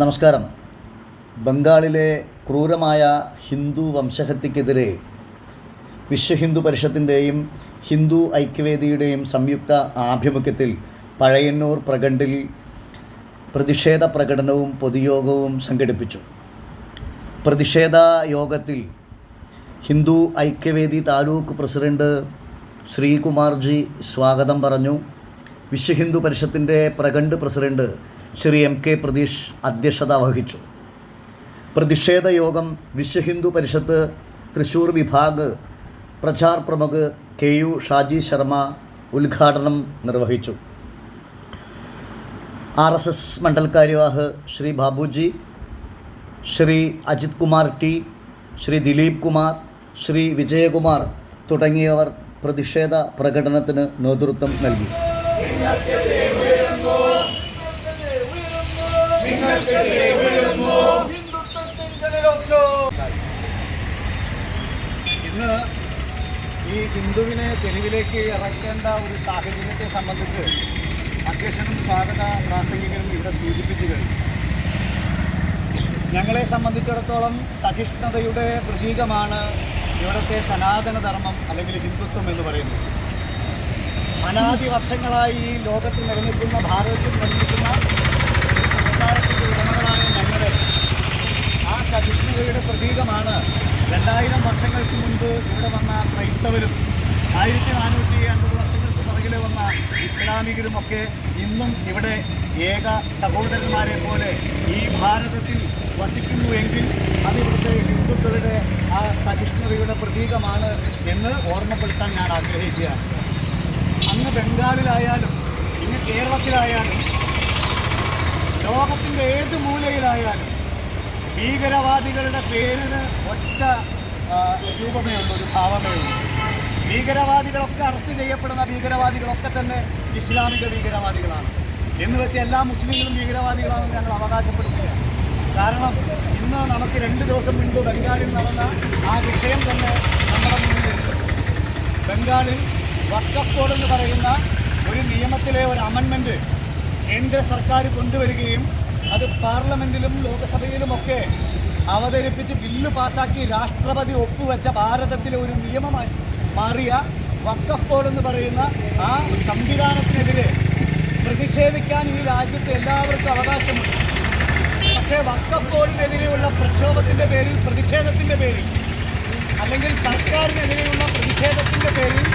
നമസ്കാരം. ബംഗാളിലെ ക്രൂരമായ ഹിന്ദു വംശഹത്യക്കെതിരെ വിശ്വ ഹിന്ദു പരിഷത്തിൻ്റെയും ഹിന്ദു ഐക്യവേദിയുടെയും സംയുക്ത ആഭിമുഖ്യത്തിൽ പഴയന്നൂർ പ്രഖണ്ഡിൽ പ്രതിഷേധ പ്രകടനവും പൊതുയോഗവും സംഘടിപ്പിച്ചു. പ്രതിഷേധ യോഗത്തിൽ ഹിന്ദു ഐക്യവേദി താലൂക്ക് പ്രസിഡന്റ് ശ്രീകുമാർജി സ്വാഗതം പറഞ്ഞു. വിശ്വ ഹിന്ദു പരിഷത്തിൻ്റെ പ്രഖണ്ഡ് പ്രസിഡന്റ് ശ്രീ MK പ്രതീഷ് അധ്യക്ഷത വഹിച്ചു. പ്രതിഷേധ യോഗം വിശ്വ ഹിന്ദു പരിഷത്ത് തൃശ്ശൂർ വിഭാഗ് പ്രചാർ പ്രമുഖ് KU ഷാജി ശർമ്മ ഉദ്ഘാടനം നിർവഹിച്ചു. RSS മണ്ഡൽ കാര്യവാഹ് ശ്രീ ബാബുജി, ശ്രീ അജിത് കുമാർ T, ശ്രീ ദിലീപ് കുമാർ, ശ്രീ വിജയകുമാർ തുടങ്ങിയവർ പ്രതിഷേധ പ്രകടനത്തിന് നേതൃത്വം നൽകി. ഇന്ന് ഈ ഹിന്ദുവിനെ തെരുവിലേക്ക് ഇറക്കേണ്ട ഒരു സാഹചര്യത്തെ സംബന്ധിച്ച് അധ്യക്ഷനും സ്വാഗത പ്രാസംഗികനും ഇവിടെ സൂചിപ്പിച്ചു കഴിഞ്ഞു. ഞങ്ങളെ സംബന്ധിച്ചിടത്തോളം സഹിഷ്ണുതയുടെ പ്രതീകമാണ് ഇവിടുത്തെ സനാതനധർമ്മം അല്ലെങ്കിൽ ഹിന്ദുത്വം എന്ന് പറയുന്നത്. അനാദി വർഷങ്ങളായി ഈ ലോകത്തിൽ നിലനിൽക്കുന്ന, ഭാരതത്തിൽ നിലനിൽക്കുന്ന സംസ്കാരത്തിൻ്റെ ഉടമകളായ ഞങ്ങളെ ആ സഹിഷ്ണുതയുടെ പ്രതീകമാണ് 2000 വർഷങ്ങൾക്ക് മുൻപ് ഇവിടെ വന്ന ക്രൈസ്തവരും 1450 വർഷങ്ങൾക്ക് പുറകിലെ വന്ന ഇസ്ലാമികരുമൊക്കെ ഇന്നും ഇവിടെ ഏക സഹോദരന്മാരെ പോലെ ഈ ഭാരതത്തിൽ വസിക്കുന്നുവെങ്കിൽ അതിവിടുത്തെ ഹിന്ദുക്കളുടെ ആ സഹിഷ്ണുതയുടെ പ്രതീകമാണ് എന്ന് ഓർമ്മപ്പെടുത്താൻ ഞാൻ ആഗ്രഹിക്കുകയാണ്. അങ്ങ് ബംഗാളിലായാലും ഇന്ന് കേരളത്തിലായാലും ലോകത്തിൻ്റെ ഏത് മൂലയിലായാലും ഭീകരവാദികളുടെ പേരിന് ഒറ്റ രൂപമേ ഉള്ളൂ, ഒരു ഭാവമേ ഉള്ളൂ. ഭീകരവാദികളൊക്കെ അറസ്റ്റ് ചെയ്യപ്പെടുന്ന ഭീകരവാദികളൊക്കെ തന്നെ ഇസ്ലാമിക ഭീകരവാദികളാണ് എന്ന് വെച്ച് എല്ലാ മുസ്ലിങ്ങളും ഭീകരവാദികളാണെന്ന് ഞങ്ങൾ അവകാശപ്പെടുന്നില്ല. കാരണം ഇന്ന് നമുക്ക് 2 ദിവസം മുൻപ് ബംഗാളിൽ നടന്ന ആ വിഷയം തന്നെ നമ്മുടെ മുന്നിലുണ്ട്. ബംഗാളിൽ വഖഫ് ബോർഡ് എന്ന് പറയുന്ന ഒരു നിയമത്തിലെ ഒരു അമെൻമെൻറ്റ് കേന്ദ്ര സർക്കാർ കൊണ്ടുവരികയും അത് പാർലമെൻറ്റിലും ലോകസഭയിലുമൊക്കെ അവതരിപ്പിച്ച് ബില്ല് പാസാക്കി രാഷ്ട്രപതി ഒപ്പുവെച്ച ഭാരതത്തിലെ ഒരു നിയമമായി മാറിയ വഖഫ് ബോർഡ് എന്ന് പറയുന്ന ആ സംവിധാനത്തിനെതിരെ പ്രതിഷേധിക്കാൻ ഈ രാജ്യത്തെ എല്ലാവർക്കും അവകാശമുണ്ട്. പക്ഷേ വഖഫ് ബോർഡിനെതിരെയുള്ള പ്രക്ഷോഭത്തിൻ്റെ പേരിൽ, പ്രതിഷേധത്തിൻ്റെ പേരിൽ, അല്ലെങ്കിൽ സർക്കാരിനെതിരെയുള്ള പ്രതിഷേധത്തിൻ്റെ പേരിൽ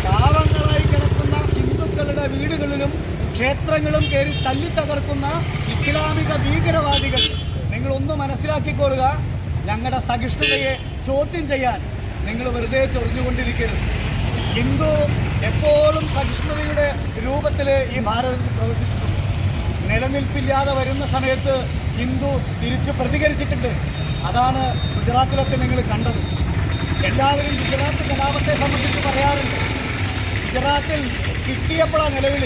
പാവങ്ങളായി കിടക്കുന്ന ഹിന്ദുക്കളുടെ വീടുകളിലും ക്ഷേത്രങ്ങളും കയറി തല്ലിത്തകർക്കുന്ന ഇസ്ലാമിക ഭീകരവാദികൾ, നിങ്ങളൊന്ന് മനസ്സിലാക്കിക്കൊള്ളുക, ഞങ്ങളുടെ സഹിഷ്ണുതയെ ചോദ്യം ചെയ്യാൻ നിങ്ങൾ വെറുതെ ചൊറിഞ്ഞുകൊണ്ടിരിക്കരുത്. ഹിന്ദു എപ്പോഴും സഹിഷ്ണുതയുടെ രൂപത്തിൽ ഈ ഭാരതത്തിൽ പ്രവർത്തിച്ചിട്ടുണ്ട്. നിലനിൽപ്പില്ലാതെ വരുന്ന സമയത്ത് ഹിന്ദു തിരിച്ച് പ്രതികരിച്ചിട്ടുണ്ട്. അതാണ് ഗുജറാത്തിലൊക്കെ നിങ്ങൾ കണ്ടത്. എല്ലാവരും ഗുജറാത്ത് കലാപത്തെ സംബന്ധിച്ച് പറയാറുണ്ട്. ഗുജറാത്തിൽ കിട്ടിയപ്പോഴാണ് നിലവിൽ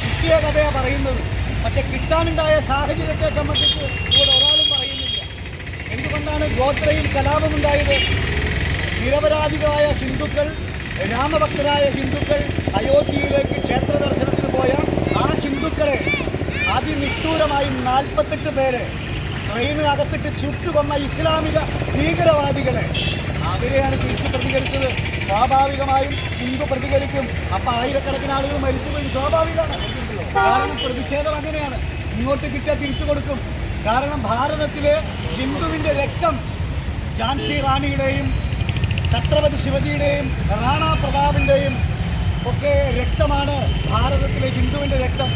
കിട്ടിയ കഥയാണ് പറയുന്നത്. പക്ഷെ കിട്ടാനുണ്ടായ സാഹചര്യത്തെ സംബന്ധിച്ച് ഇവിടെ ഒരാളും പറയുന്നില്ല. എന്തുകൊണ്ടാണ് ഗോത്രയിൽ കലാപമുണ്ടായത്? നിരപരാധികളായ ഹിന്ദുക്കൾ, രാമഭക്തരായ ഹിന്ദുക്കൾ അയോധ്യയിലേക്ക് ക്ഷേത്ര ദർശനത്തിന് പോയ ആ ഹിന്ദുക്കളെ അതിനിഷ്ഠൂരമായി 48 പേരെ ട്രെയിനിനകത്തിട്ട് ചുട്ടുകൊന്ന ഇസ്ലാമിക ഭീകരവാദികളെ അവരെയാണ് തിരിച്ച് പ്രതികരിച്ചത്. സ്വാഭാവികമായും ഹിന്ദു പ്രതികരിക്കും. അപ്പം ആയിരക്കണക്കിന് ആളുകൾ മരിച്ചുപോയി, സ്വാഭാവികമാണ്. കാരണം പ്രതിഷേധം അങ്ങനെയാണ്. ഇങ്ങോട്ട് കിട്ടിയാൽ തിരിച്ചു കൊടുക്കും. കാരണം ഭാരതത്തിലെ ഹിന്ദുവിൻ്റെ രക്തം ഝാൻസി റാണിയുടെയും ഛത്രപതി ശിവജിയുടെയും റാണാ പ്രതാപിൻ്റെയും ഒക്കെ രക്തമാണ് ഭാരതത്തിലെ ഹിന്ദുവിൻ്റെ രക്തം.